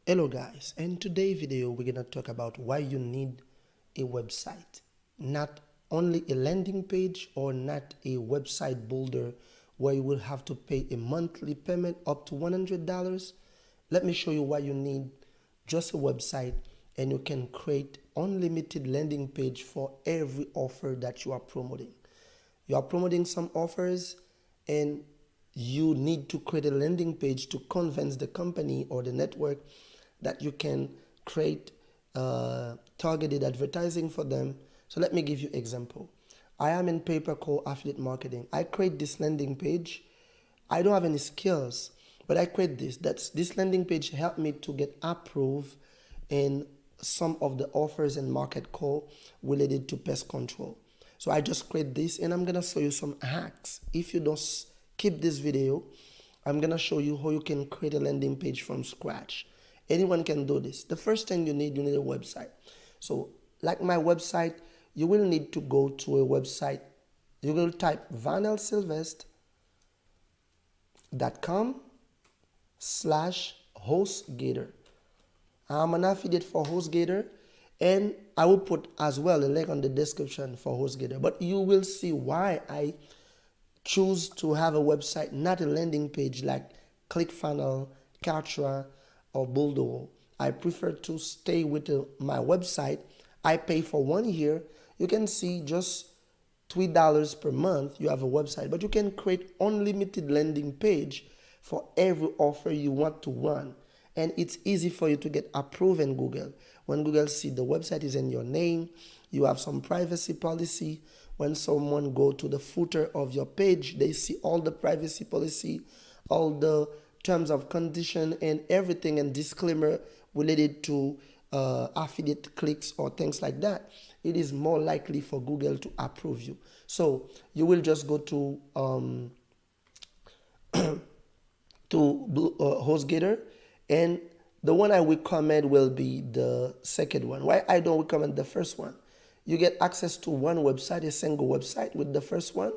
Hello guys, in today's video we're gonna talk about why you need a website. Not only a landing page or not a website builder where you will have to pay a monthly payment up to $100. Let me show you why you need just a website and you can create unlimited landing page for every offer that you are promoting. You are promoting some offers and you need to create a landing page to convince the company or the network that you can create targeted advertising for them. So let me give you an example. I am in pay-per-call affiliate marketing. I create this landing page. I don't have any skills, but I create this. This landing page helped me to get approved in some of the offers and market call related to pest control. So I just create this and I'm gonna show you some hacks. If you don't skip this video, I'm gonna show you how you can create a landing page from scratch. Anyone can do this. The first thing you need a website. So like my website, you will need to go to a website. You will type vanelsylvest.com/HostGator. I'm an affiliate for HostGator, and I will put as well a link on the description for HostGator. But you will see why I choose to have a website, not a landing page like ClickFunnels, Kartra, or Bulldozer. I prefer to stay with my website. I pay for 1 year. You can see just $3 per month you have a website, but you can create unlimited landing page for every offer you want to run. And it's easy for you to get approved in Google. When Google see the website is in your name, you have some privacy policy. When someone go to the footer of your page, they see all the privacy policy, all the terms of condition and everything and disclaimer related to affiliate clicks or things like that. It is more likely for Google to approve you. So you will just go to HostGator, and the one I recommend will be the second one. Why I don't recommend the first one? You get access to one website, a single website with the first one,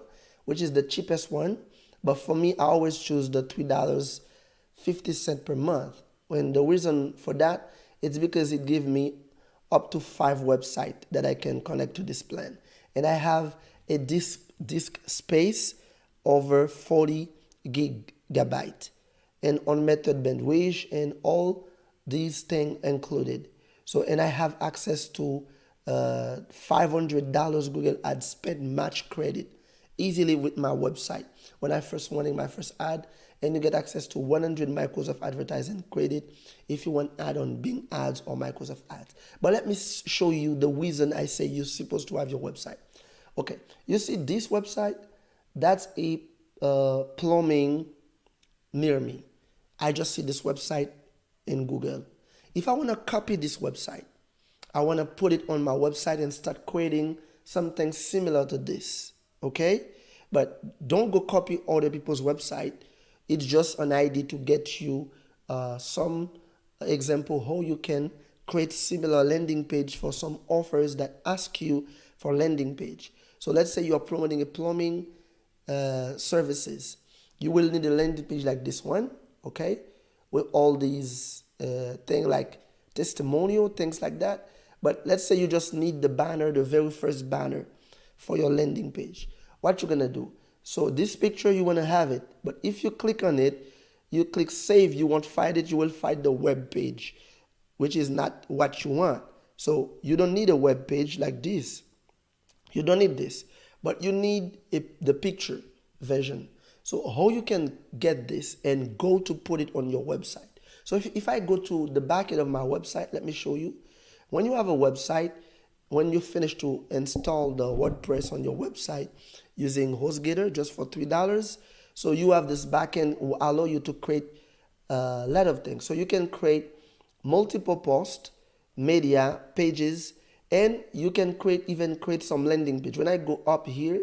which is the cheapest one. But for me, I always choose the $3.50 per month. And the reason for that, it's because it gives me up to 5 websites that I can connect to this plan. And I have a disk space over 40 gigabyte and unlimited bandwidth and all these things included. So, and I have access to $500 Google Ad Spend match credit easily with my website. When I first wanted my first ad, and you get access to 100 Microsoft advertising credit if you want ad on Bing ads or Microsoft ads. But let me show you the reason I say you're supposed to have your website. Okay, you see this website, that's a plumbing near me. I just see this website in Google. If I want to copy this website, I want to put it on my website and start creating something similar to this, okay? But don't go copy other people's website. It's just an idea to get you some example how you can create similar landing page for some offers that ask you for landing page. So let's say you are promoting a plumbing services. You will need a landing page like this one, okay? With all these things like testimonial, things like that. But let's say you just need the banner, the very first banner for your landing page. What you're gonna do? So this picture, you wanna have it, but if you click on it, you click save, you won't find it, you will find the web page, which is not what you want. So you don't need a web page like this. You don't need this, but you need the picture version. So how you can get this and go to put it on your website. So if I go to the back end of my website, let me show you. When you have a website, when you finish to install the WordPress on your website using HostGator just for $3, so you have this backend will allow you to create a lot of things. So you can create multiple posts, media, pages, and you can even create some landing page. When I go up here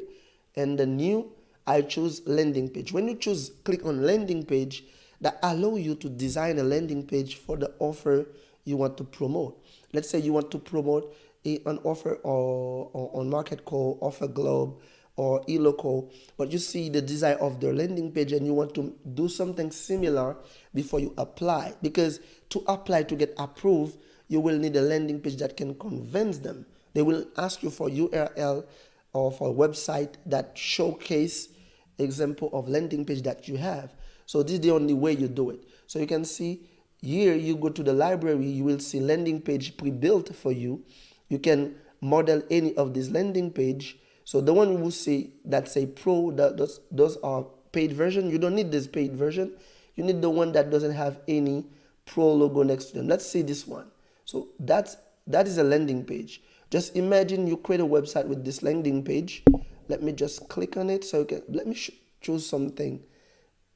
and the new, I choose landing page. When you click on landing page, that allow you to design a landing page for the offer you want to promote. Let's say you want to promote an offer or on market call, offer globe, or eLocal, but you see the design of their landing page and you want to do something similar before you apply. Because to apply to get approved, you will need a landing page that can convince them. They will ask you for URL or for a website that showcase example of landing page that you have. So this is the only way you do it. So you can see here, you go to the library, you will see landing page pre-built for you. You can model any of this landing page. So the one you see that say pro, those are paid version. You don't need this paid version. You need the one that doesn't have any pro logo next to them. Let's see this one. So that is a landing page. Just imagine you create a website with this landing page. Let me just click on it. So you can, let me choose something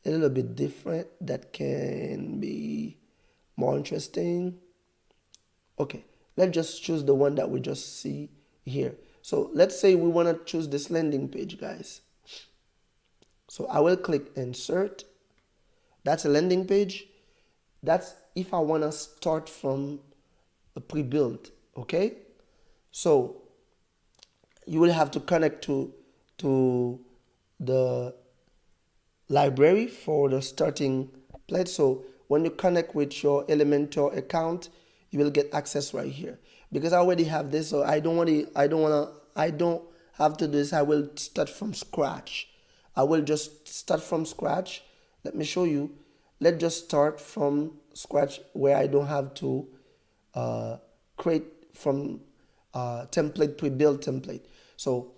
a little bit different that can be more interesting. Okay, let's just choose the one that we just see here. So let's say we want to choose this landing page, guys. So I will click insert. That's a landing page. That's if I want to start from a pre-built. Okay, so you will have to connect to the library for the starting place. So when you connect with your Elementor account, you will get access right here. Because I already have this, so I don't have to do this. I will start from scratch. I will just start from scratch. Let me show you. Let's just start from scratch where I don't have to create from template, pre-built template. So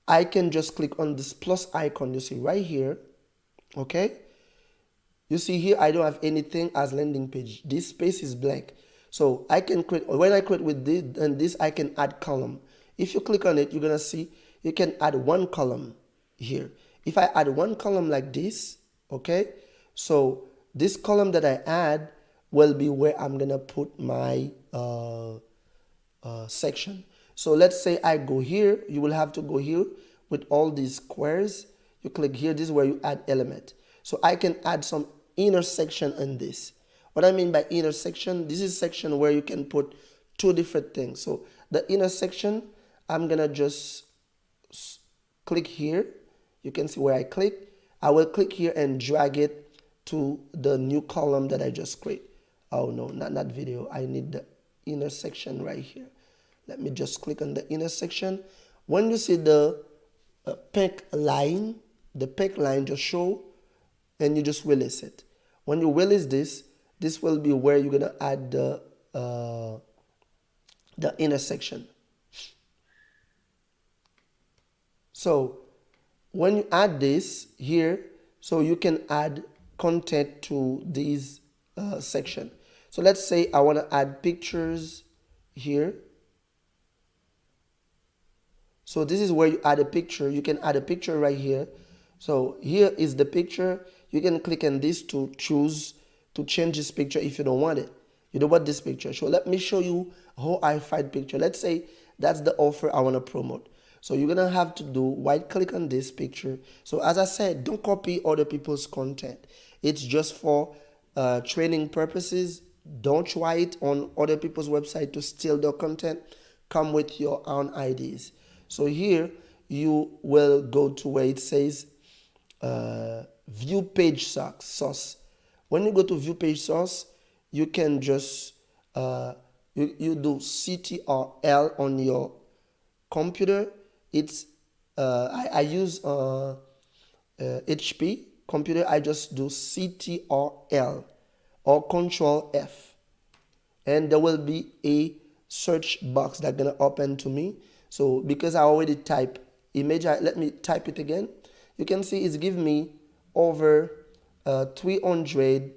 I can just click on this plus icon you see right here. Okay, you see here I don't have anything as landing page. This space is blank. So I can create, when I create with this and this, I can add column. If you click on it, you're gonna see you can add one column here. If I add one column like this, okay, so this column that I add will be where I'm gonna put my section. So let's say I go here, you will have to go here with all these squares. You click here, this is where you add element. So I can add some intersection in this. What I mean by intersection, this is section where you can put two different things. So the intersection, I'm gonna just click here. You can see where I click. I will click here and drag it to the new column that I just create. Oh no, not video. I need the intersection right here. Let me just click on the intersection. When you see the pink line, the pink line just show and you just release it. When you release this, this will be where you're gonna add the intersection. So when you add this here, so you can add content to this section. So let's say I want to add pictures here. So this is where you add a picture. You can add a picture right here. So here is the picture. You can click on this to choose to change this picture if you don't want it. You don't want this picture. So let me show you how I find picture. Let's say that's the offer I want to promote. So you're going to have to do right click on this picture. So as I said, don't copy other people's content. It's just for training purposes. Don't try it on other people's website to steal their content. Come with your own ideas. So here you will go to where it says view page source. When you go to view page source, you can just you do CTRL on your computer. It's I use HP computer. I just do CTRL or Control F, and there will be a search box that's gonna open to me. So because I already type image, let me type it again. You can see it's giving me over 300,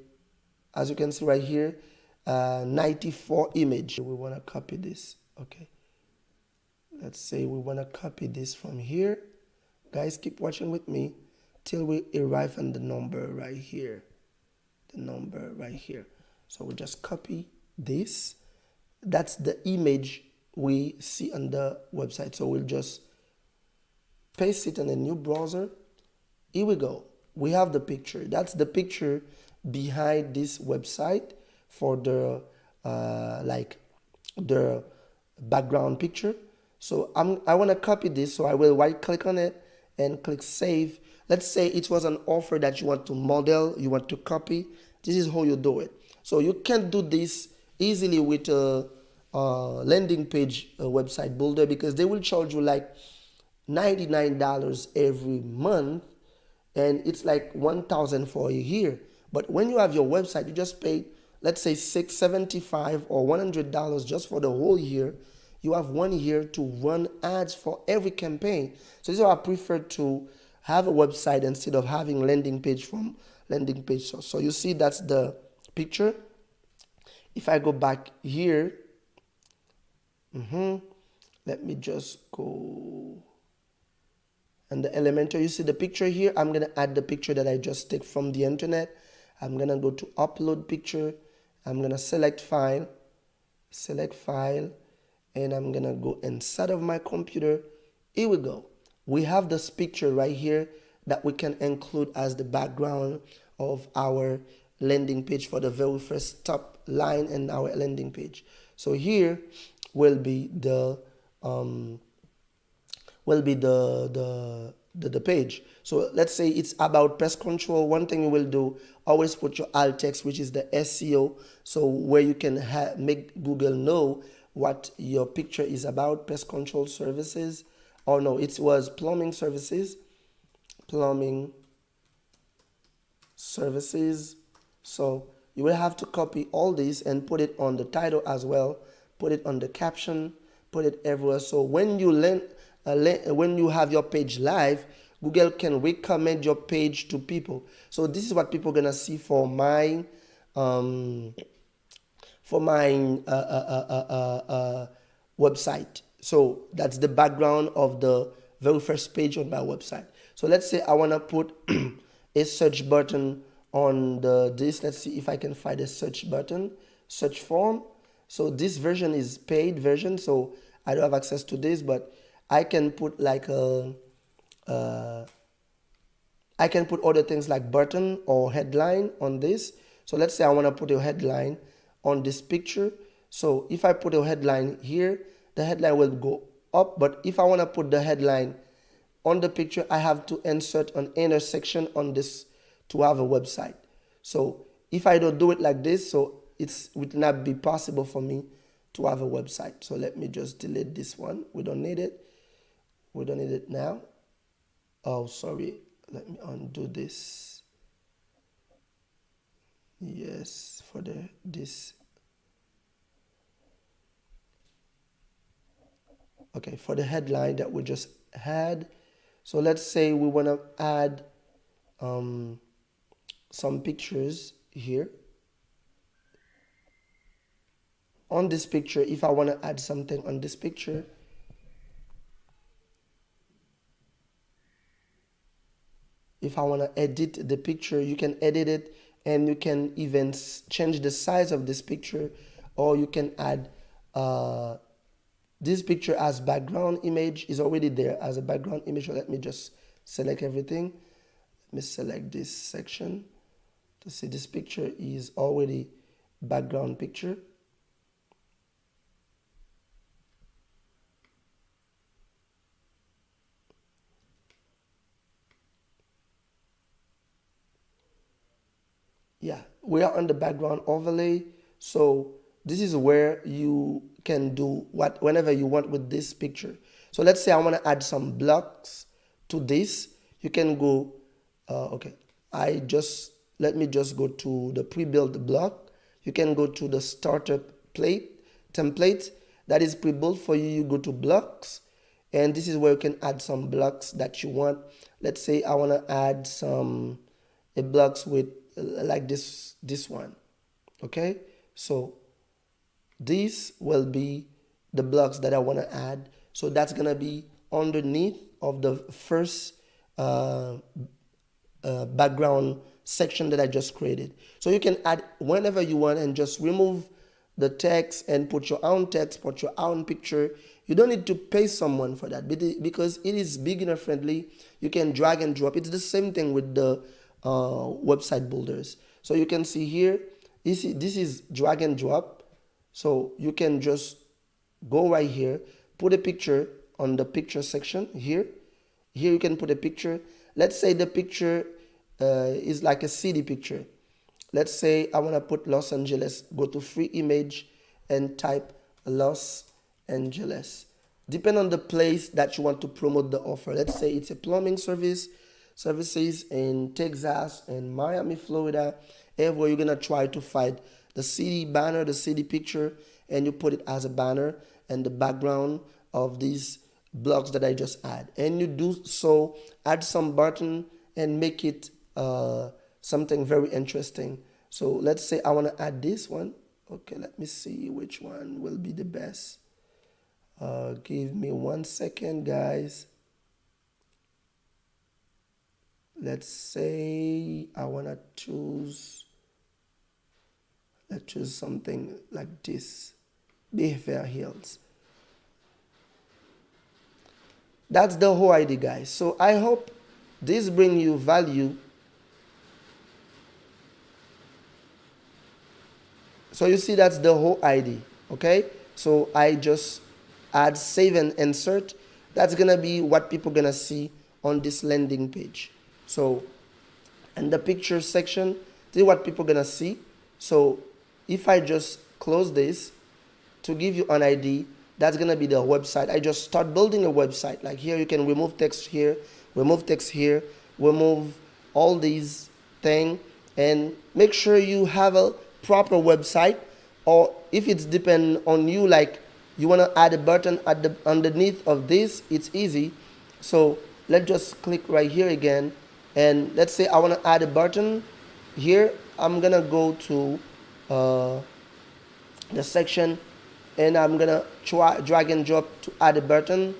as you can see right here, 94 image. We want to copy this. Okay, let's say we want to copy this from here. Guys, keep watching with me till we arrive on the number right here. The number right here. So we just copy this. That's the image we see on the website. So we'll just paste it in a new browser. Here we go. We have the picture. That's the picture behind this website for the like the background picture. So I want to copy this. So I will right click on it and click save. Let's say it was an offer that you want to model, you want to copy. This is how you do it. So you can do this easily with a landing page website builder, because they will charge you like $99 every month, and it's like $1,000 for a year. But when you have your website, you just pay, let's say $675 or $100 just for the whole year. You have 1 year to run ads for every campaign. So this is why I prefer to have a website instead of having landing page from landing page source. So you see that's the picture. If I go back here, let me just go. And the Elementor, you see the picture here. I'm going to add the picture that I just took from the internet. I'm going to go to upload picture. I'm going to select file, and I'm going to go inside of my computer. Here we go. We have this picture right here that we can include as the background of our landing page for the very first top line in our landing page. So here will be the page. So let's say it's about pest control. One thing you will do, always put your alt text, which is the SEO, so where you can make Google know what your picture is about. Pest control services, or no, it was plumbing services. So you will have to copy all this and put it on the title as well, put it on the caption, put it everywhere. So when you when you have your page live, Google can recommend your page to people. So this is what people are gonna see for my website. So that's the background of the very first page on my website. So let's say I wanna put a search button on this. Let's see if I can find a search button, search form. So this version is paid version, so I don't have access to this, but I can put like I can put other things like button or headline on this. So let's say I want to put a headline on this picture. So if I put a headline here, the headline will go up. But if I want to put the headline on the picture, I have to insert an intersection on this to have a website. So if I don't do it like this, so it would not be possible for me to have a website. So let me just delete this one. We don't need it. We don't need it now. Oh, sorry. Let me undo this. Yes, for this. Okay, for the headline that we just had. So let's say we want to add some pictures here. On this picture, if I want to add something on this picture, if I want to edit the picture, you can edit it, and you can even change the size of this picture, or you can add this picture as background image is already there as a background image. So let me just select everything. Let me select this section to see this picture is already background picture. Yeah, we are on the background overlay. So this is where you can do whenever you want with this picture. So let's say I want to add some blocks to this. You can go, okay, let me just go to the pre-built block. You can go to the starter template that is pre-built for you. You go to blocks, and this is where you can add some blocks that you want. Let's say I want to add some blocks with like this one. Okay, so these will be the blocks that I want to add. So that's gonna be underneath of the first background section that I just created. So you can add whenever you want and just remove the text and put your own text, put your own picture. You don't need to pay someone for that because it is beginner friendly. You can drag and drop. It's the same thing with the website builders. So you can see here, this is drag and drop. So you can just go right here, put a picture on the picture section here. Here you can put a picture. Let's say the picture is like a city picture. Let's say I want to put Los Angeles. Go to free image and type Los Angeles. Depend on the place that you want to promote the offer. Let's say it's a plumbing services in Texas and Miami, Florida. Everywhere you're gonna try to find the city banner, the city picture, and you put it as a banner and the background of these blocks that I just add. And you do so, add some button and make it something very interesting. So let's say I want to add this one. Okay, let me see which one will be the best. Give me 1 second, guys. Let's say I want to choose, let's choose something like this, Behavior Hills. That's the whole idea, guys. So I hope this brings you value. So you see, that's the whole idea, okay? So I just add, save, and insert. That's gonna be what people gonna see on this landing page. So in the picture section, this is what people gonna see. So if I just close this to give you an idea, that's gonna be the website. I just start building a website. Like here, you can remove text here, remove text here, remove all these things, and make sure you have a proper website. Or if it's depend on you, like you want to add a button at the underneath of this, it's easy. So let's just click right here again, and let's say I want to add a button here. I'm gonna go to the section, and I'm gonna drag and drop to add a button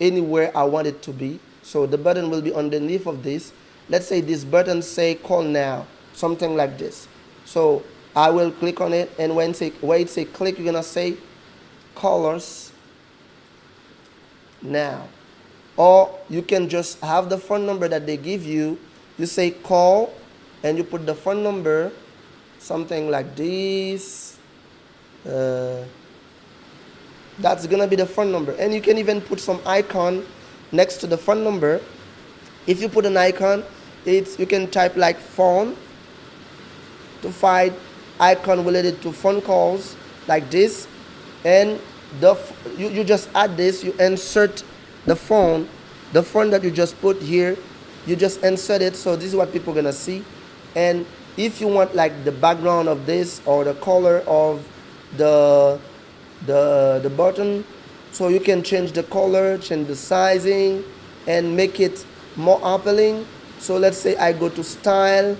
anywhere I want it to be. So the button will be underneath of this. Let's say this button say call now, something like this. So I will click on it, and when it say click, you're gonna say call us now. Or you can just have the phone number that they give you. You say call, and you put the phone number, something like this. That's gonna be the phone number, and you can even put some icon next to the phone number. If you put an icon, you can type like phone to find icon related to phone calls like this, and you just add this. You insert the phone that you just put here. You just insert it. So this is what people are gonna see. And if you want like the background of this or the color of the button, so you can change the color, change the sizing, and make it more appealing. So let's say I go to style.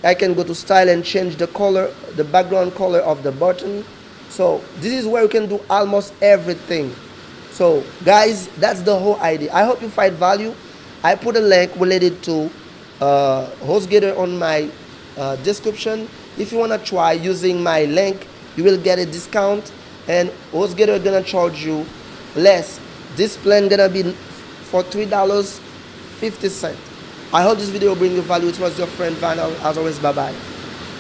I can go to style and change the color, the background color of the button. So this is where you can do almost everything. So guys, that's the whole idea. I hope you find value. I put a link related to HostGator on my description. If you want to try using my link, you will get a discount, and HostGator is gonna charge you less. This plan gonna be for $3.50. I hope this video will bring you value. It was your friend Van. As always, bye bye.